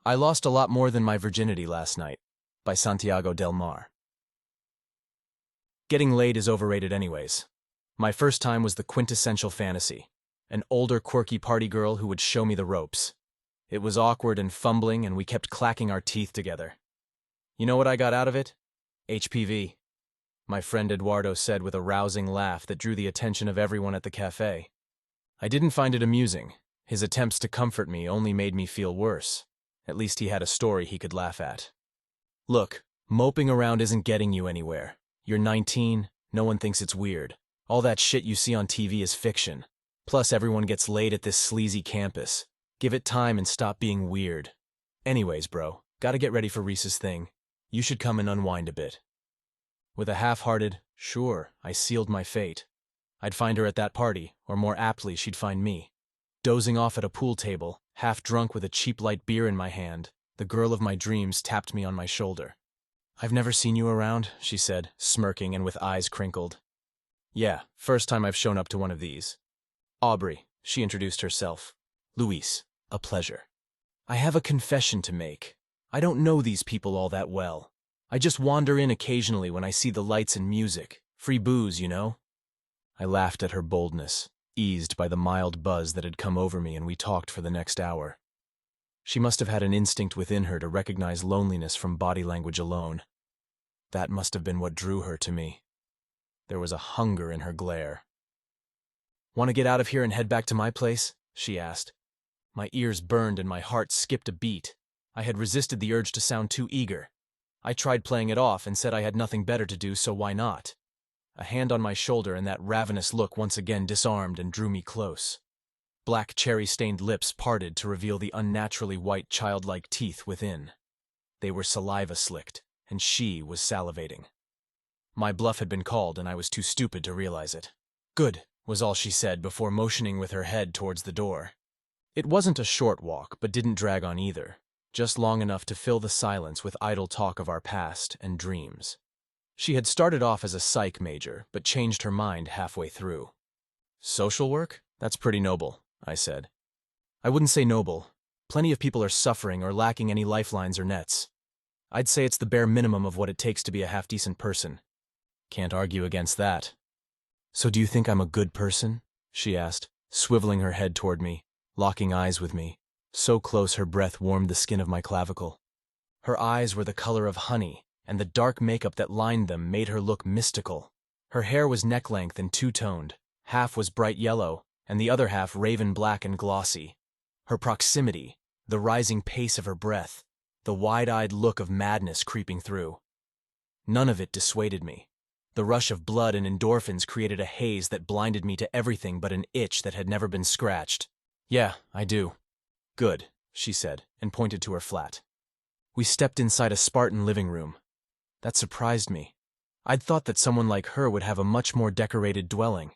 I lost a lot more than my virginity last night, by Santiago Del Mar. Getting laid is overrated anyways. My first time was the quintessential fantasy, an older quirky party girl who would show me the ropes. It was awkward and fumbling, and we kept clacking our teeth together. You know what I got out of it? HPV. My friend Eduardo said with a rousing laugh that drew the attention of everyone at the cafe. I didn't find it amusing. His attempts to comfort me only made me feel worse. At least he had a story he could laugh at. Look, moping around isn't getting you anywhere. You're 19, no one thinks it's weird. All that shit you see on TV is fiction. Plus, everyone gets laid at this sleazy campus. Give it time and stop being weird. Anyways, bro, gotta get ready for Reese's thing. You should come and unwind a bit. With a half-hearted, sure, I sealed my fate. I'd find her at that party, or more aptly, she'd find me. Dozing off at a pool table, half drunk with a cheap light beer in my hand, the girl of my dreams tapped me on my shoulder. "I've never seen you around," she said, smirking and with eyes crinkled. "Yeah, first time I've shown up to one of these." "Aubrey," she introduced herself. "Luis, a pleasure. I have a confession to make. I don't know these people all that well. I just wander in occasionally when I see the lights and music. Free booze, you know?" I laughed at her boldness, eased by the mild buzz that had come over me, and we talked for the next hour. She must have had an instinct within her to recognize loneliness from body language alone. That must have been what drew her to me. There was a hunger in her glare. "Want to get out of here and head back to my place?" she asked. My ears burned and my heart skipped a beat. I had resisted the urge to sound too eager. I tried playing it off and said I had nothing better to do, so why not? A hand on my shoulder and that ravenous look once again disarmed and drew me close. Black cherry-stained lips parted to reveal the unnaturally white childlike teeth within. They were saliva-slicked, and she was salivating. My bluff had been called, and I was too stupid to realize it. "Good," was all she said before motioning with her head towards the door. It wasn't a short walk, but didn't drag on either, just long enough to fill the silence with idle talk of our past and dreams. She had started off as a psych major, but changed her mind halfway through. "Social work? That's pretty noble," I said. "I wouldn't say noble. Plenty of people are suffering or lacking any lifelines or nets. I'd say it's the bare minimum of what it takes to be a half-decent person." "Can't argue against that." "So do you think I'm a good person?" she asked, swiveling her head toward me, locking eyes with me, so close her breath warmed the skin of my clavicle. Her eyes were the color of honey, and the dark makeup that lined them made her look mystical. Her hair was neck-length and two-toned. Half was bright yellow, and the other half raven black and glossy. Her proximity, the rising pace of her breath, the wide-eyed look of madness creeping through. None of it dissuaded me. The rush of blood and endorphins created a haze that blinded me to everything but an itch that had never been scratched. "Yeah, I do." "Good," she said, and pointed to her flat. We stepped inside a Spartan living room. That surprised me. I'd thought that someone like her would have a much more decorated dwelling.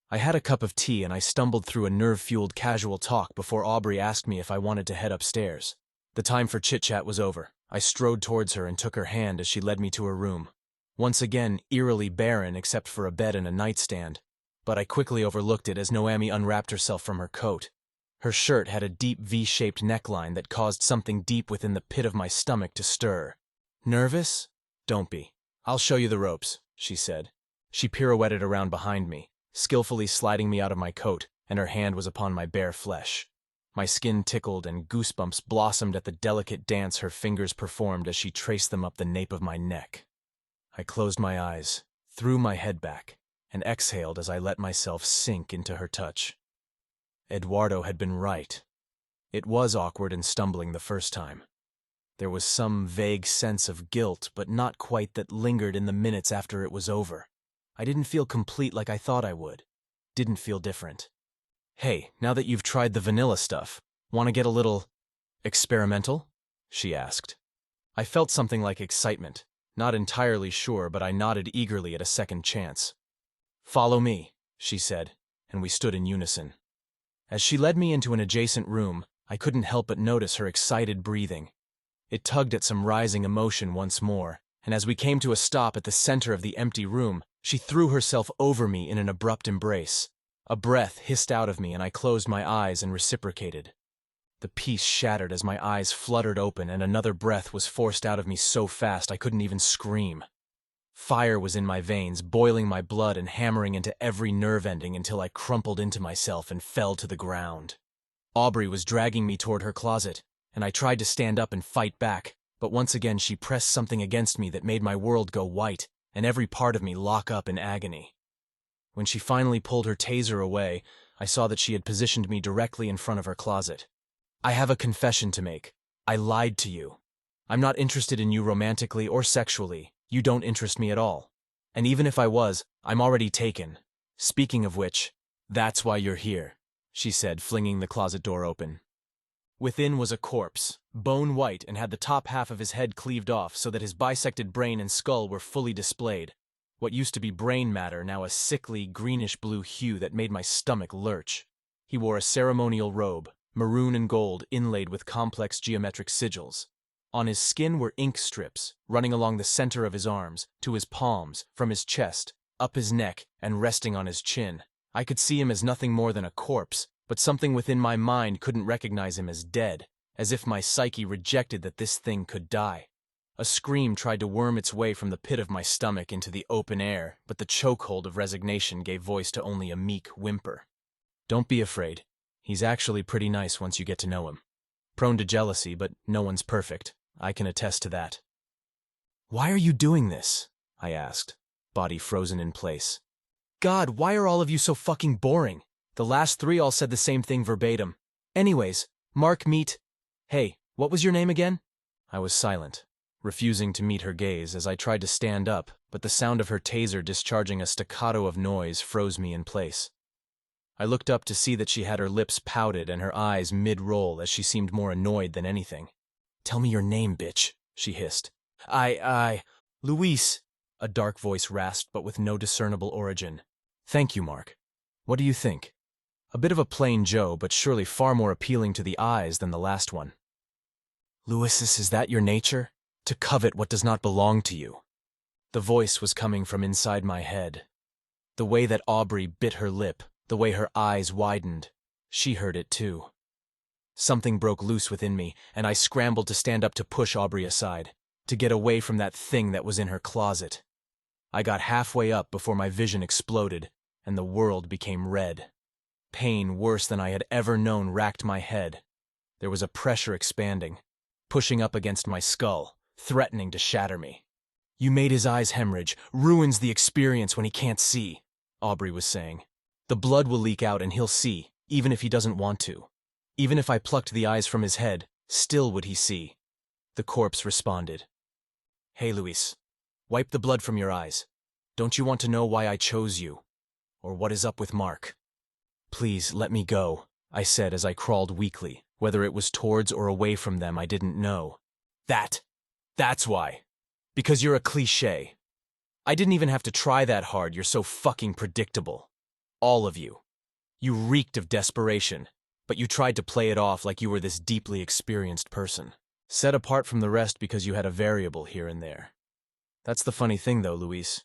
I had a cup of tea and I stumbled through a nerve-fueled casual talk before Aubrey asked me if I wanted to head upstairs. The time for chit-chat was over. I strode towards her and took her hand as she led me to her room. Once again, eerily barren except for a bed and a nightstand. But I quickly overlooked it as Noemi unwrapped herself from her coat. Her shirt had a deep V-shaped neckline that caused something deep within the pit of my stomach to stir. "Nervous? Don't be. I'll show you the ropes," she said. She pirouetted around behind me, skillfully sliding me out of my coat, and her hand was upon my bare flesh. My skin tickled and goosebumps blossomed at the delicate dance her fingers performed as she traced them up the nape of my neck. I closed my eyes, threw my head back, and exhaled as I let myself sink into her touch. Eduardo had been right. It was awkward and stumbling the first time. There was some vague sense of guilt, but not quite, that lingered in the minutes after it was over. I didn't feel complete like I thought I would. Didn't feel different. "Hey, now that you've tried the vanilla stuff, want to get a little experimental?" she asked. I felt something like excitement. Not entirely sure, but I nodded eagerly at a second chance. "Follow me," she said, and we stood in unison. As she led me into an adjacent room, I couldn't help but notice her excited breathing. It tugged at some rising emotion once more, and as we came to a stop at the center of the empty room, she threw herself over me in an abrupt embrace. A breath hissed out of me, and I closed my eyes and reciprocated. The peace shattered as my eyes fluttered open and another breath was forced out of me so fast I couldn't even scream. Fire was in my veins, boiling my blood and hammering into every nerve ending until I crumpled into myself and fell to the ground. Aubrey was dragging me toward her closet, and I tried to stand up and fight back, but once again she pressed something against me that made my world go white and every part of me lock up in agony. When she finally pulled her taser away, I saw that she had positioned me directly in front of her closet. I have a confession to make. I lied to you. I'm not interested in you romantically or sexually. You don't interest me at all. And even if I was, I'm already taken. Speaking of which, that's why you're here, she said, flinging the closet door open. Within was a corpse, bone white, and had the top half of his head cleaved off so that his bisected brain and skull were fully displayed. What used to be brain matter, now a sickly, greenish-blue hue that made my stomach lurch. He wore a ceremonial robe, maroon and gold, inlaid with complex geometric sigils. On his skin were ink strips, running along the center of his arms, to his palms, from his chest, up his neck, and resting on his chin. I could see him as nothing more than a corpse, but something within my mind couldn't recognize him as dead, as if my psyche rejected that this thing could die. A scream tried to worm its way from the pit of my stomach into the open air, but the chokehold of resignation gave voice to only a meek whimper. Don't be afraid. He's actually pretty nice once you get to know him. Prone to jealousy, but no one's perfect. I can attest to that. Why are you doing this? I asked, body frozen in place. God, why are all of you so fucking boring? The last three all said the same thing verbatim. Anyways, Mark, meet... Hey, what was your name again? I was silent, refusing to meet her gaze as I tried to stand up, but the sound of her taser discharging a staccato of noise froze me in place. I looked up to see that she had her lips pouted and her eyes mid-roll as she seemed more annoyed than anything. Tell me your name, bitch, she hissed. Luis, a dark voice rasped but with no discernible origin. Thank you, Mark. What do you think? A bit of a plain Joe, but surely far more appealing to the eyes than the last one. Luis, is that your nature? To covet what does not belong to you? The voice was coming from inside my head. The way that Aubrey bit her lip, the way her eyes widened, she heard it too. Something broke loose within me, and I scrambled to stand up to push Aubrey aside, to get away from that thing that was in her closet. I got halfway up before my vision exploded, and the world became red. Pain worse than I had ever known racked my head. There was a pressure expanding, pushing up against my skull, threatening to shatter me. You made his eyes hemorrhage, ruins the experience when he can't see, Aubrey was saying. The blood will leak out and he'll see, even if he doesn't want to. Even if I plucked the eyes from his head, still would he see. The corpse responded. Hey, Luis, wipe the blood from your eyes. Don't you want to know why I chose you? Or what is up with Mark? Please, let me go, I said as I crawled weakly. Whether it was towards or away from them, I didn't know. That's why. Because you're a cliché. I didn't even have to try that hard, you're so fucking predictable. All of you. You reeked of desperation, but you tried to play it off like you were this deeply experienced person. Set apart from the rest because you had a variable here and there. That's the funny thing though, Luis.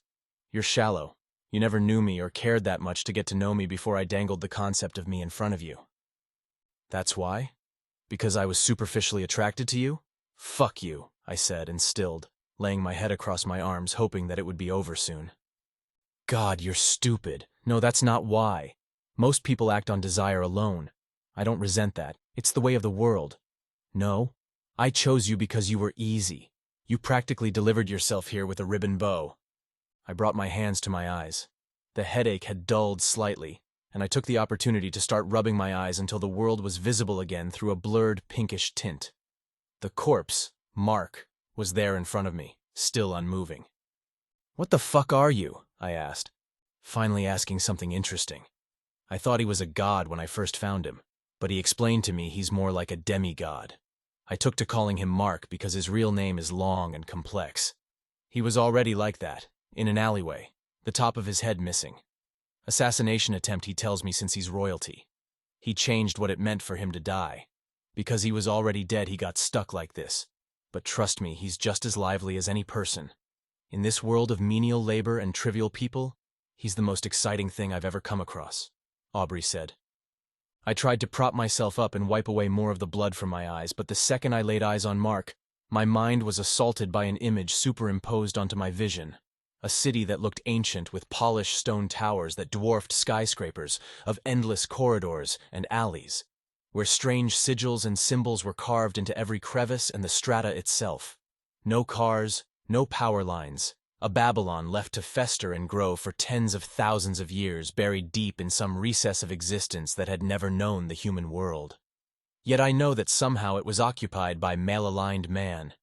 You're shallow. You never knew me or cared that much to get to know me before I dangled the concept of me in front of you. That's why? Because I was superficially attracted to you? Fuck you, I said and stilled, laying my head across my arms hoping that it would be over soon. God, you're stupid. No, that's not why. Most people act on desire alone. I don't resent that. It's the way of the world. No, I chose you because you were easy. You practically delivered yourself here with a ribbon bow. I brought my hands to my eyes. The headache had dulled slightly, and I took the opportunity to start rubbing my eyes until the world was visible again through a blurred pinkish tint. The corpse, Mark, was there in front of me, still unmoving. What the fuck are you? I asked, finally asking something interesting. I thought he was a god when I first found him, but he explained to me he's more like a demigod. I took to calling him Mark because his real name is long and complex. He was already like that, in an alleyway, the top of his head missing. Assassination attempt, he tells me, since he's royalty. He changed what it meant for him to die. Because he was already dead, he got stuck like this. But trust me, he's just as lively as any person. In this world of menial labor and trivial people, he's the most exciting thing I've ever come across, Aubrey said. I tried to prop myself up and wipe away more of the blood from my eyes, but the second I laid eyes on Mark, my mind was assaulted by an image superimposed onto my vision. A city that looked ancient with polished stone towers that dwarfed skyscrapers, of endless corridors and alleys, where strange sigils and symbols were carved into every crevice and the strata itself. No cars, no power lines, a Babylon left to fester and grow for tens of thousands of years, buried deep in some recess of existence that had never known the human world. Yet I know that somehow it was occupied by malaligned man.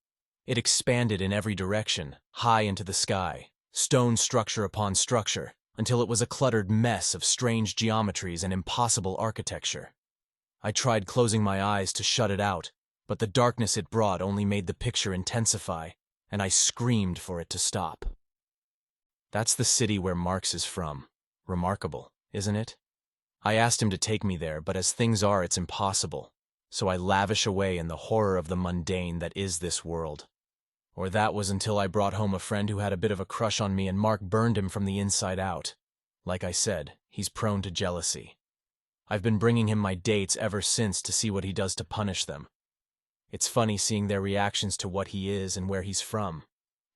It expanded in every direction, high into the sky, stone structure upon structure, until it was a cluttered mess of strange geometries and impossible architecture. I tried closing my eyes to shut it out, but the darkness it brought only made the picture intensify, and I screamed for it to stop. That's the city where Marx is from. Remarkable, isn't it? I asked him to take me there, but as things are, it's impossible. So I lavish away in the horror of the mundane that is this world. Or that was until I brought home a friend who had a bit of a crush on me and Mark burned him from the inside out. Like I said, he's prone to jealousy. I've been bringing him my dates ever since to see what he does to punish them. It's funny seeing their reactions to what he is and where he's from.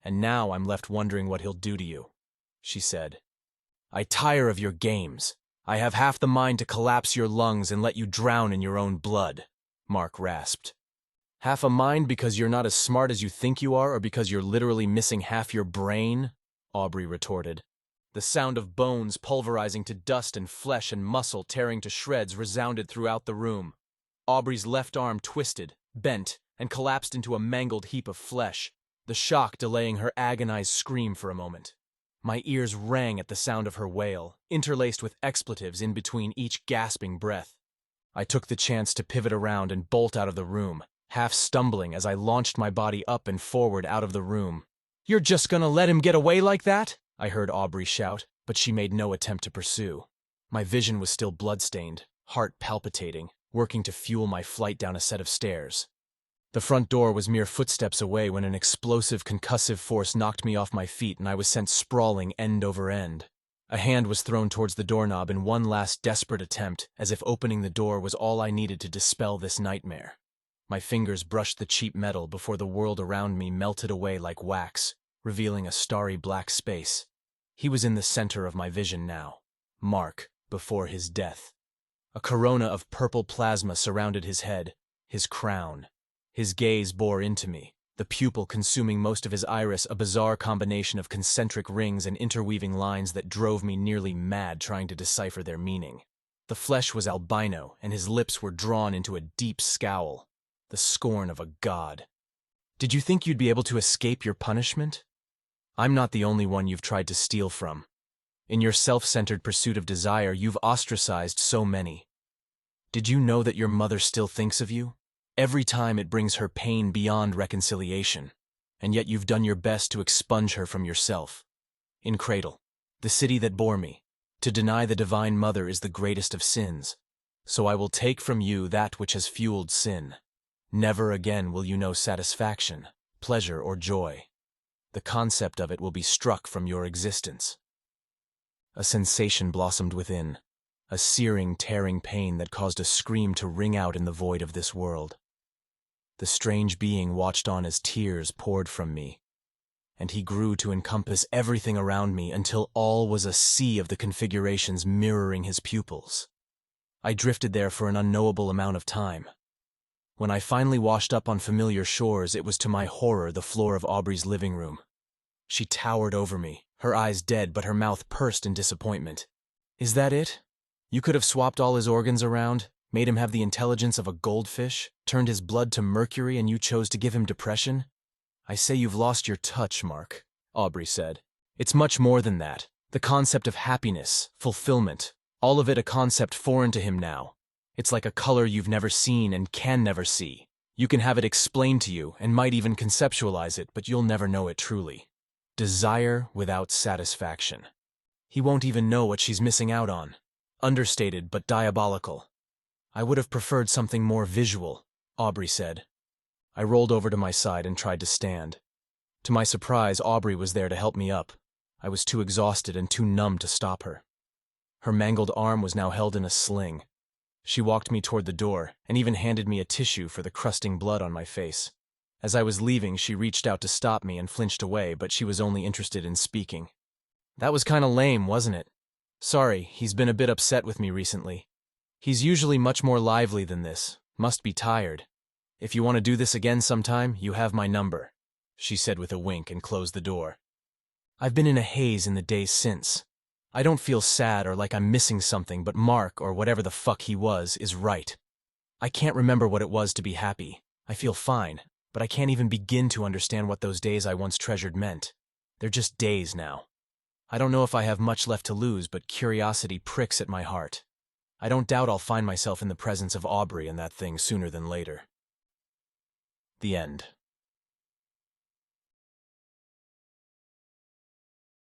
And now I'm left wondering what he'll do to you, she said. I tire of your games. I have half the mind to collapse your lungs and let you drown in your own blood, Mark rasped. Half a mind because you're not as smart as you think you are, or because you're literally missing half your brain? Aubrey retorted. The sound of bones pulverizing to dust and flesh and muscle tearing to shreds resounded throughout the room. Aubrey's left arm twisted, bent, and collapsed into a mangled heap of flesh, the shock delaying her agonized scream for a moment. My ears rang at the sound of her wail, interlaced with expletives in between each gasping breath. I took the chance to pivot around and bolt out of the room, half stumbling as I launched my body up and forward out of the room. "You're just gonna let him get away like that?" I heard Aubrey shout, but she made no attempt to pursue. My vision was still bloodstained, heart palpitating, working to fuel my flight down a set of stairs. The front door was mere footsteps away when an explosive concussive force knocked me off my feet and I was sent sprawling end over end. A hand was thrown towards the doorknob in one last desperate attempt, as if opening the door was all I needed to dispel this nightmare. My fingers brushed the cheap metal before the world around me melted away like wax, revealing a starry black space. He was in the center of my vision now. Mark, before his death. A corona of purple plasma surrounded his head, his crown. His gaze bore into me, the pupil consuming most of his iris, a bizarre combination of concentric rings and interweaving lines that drove me nearly mad trying to decipher their meaning. The flesh was albino, and his lips were drawn into a deep scowl, the scorn of a god. "Did you think you'd be able to escape your punishment? I'm not the only one you've tried to steal from. In your self-centered pursuit of desire, you've ostracized so many. Did you know that your mother still thinks of you? Every time it brings her pain beyond reconciliation, and yet you've done your best to expunge her from yourself. In Cradle, the city that bore me, to deny the Divine Mother is the greatest of sins. So I will take from you that which has fueled sin. Never again will you know satisfaction, pleasure, or joy. The concept of it will be struck from your existence." A sensation blossomed within, a searing, tearing pain that caused a scream to ring out in the void of this world. The strange being watched on as tears poured from me, and he grew to encompass everything around me until all was a sea of the configurations mirroring his pupils. I drifted there for an unknowable amount of time. When I finally washed up on familiar shores, it was to my horror the floor of Aubrey's living room. She towered over me, her eyes dead but her mouth pursed in disappointment. "Is that it? You could have swapped all his organs around, made him have the intelligence of a goldfish, turned his blood to mercury, and you chose to give him depression? I say you've lost your touch, Mark," Aubrey said. "It's much more than that. The concept of happiness, fulfillment, all of it a concept foreign to him now. It's like a color you've never seen and can never see. You can have it explained to you and might even conceptualize it, but you'll never know it truly. Desire without satisfaction. He won't even know what she's missing out on. Understated but diabolical." "I would have preferred something more visual," Aubrey said. I rolled over to my side and tried to stand. To my surprise, Aubrey was there to help me up. I was too exhausted and too numb to stop her. Her mangled arm was now held in a sling. She walked me toward the door and even handed me a tissue for the crusting blood on my face. As I was leaving, she reached out to stop me and flinched away, but she was only interested in speaking. That was kinda lame, wasn't it? Sorry, he's been a bit upset with me recently. He's usually much more lively than this. Must be tired. If you want to do this again sometime, you have my number, she said with a wink and closed the door. I've been in a haze in the days since. I don't feel sad or like I'm missing something, but Mark, or whatever the fuck he was, is right. I can't remember what it was to be happy. I feel fine, but I can't even begin to understand what those days I once treasured meant. They're just days now. I don't know if I have much left to lose, but curiosity pricks at my heart. I don't doubt I'll find myself in the presence of Aubrey and that thing sooner than later. The end.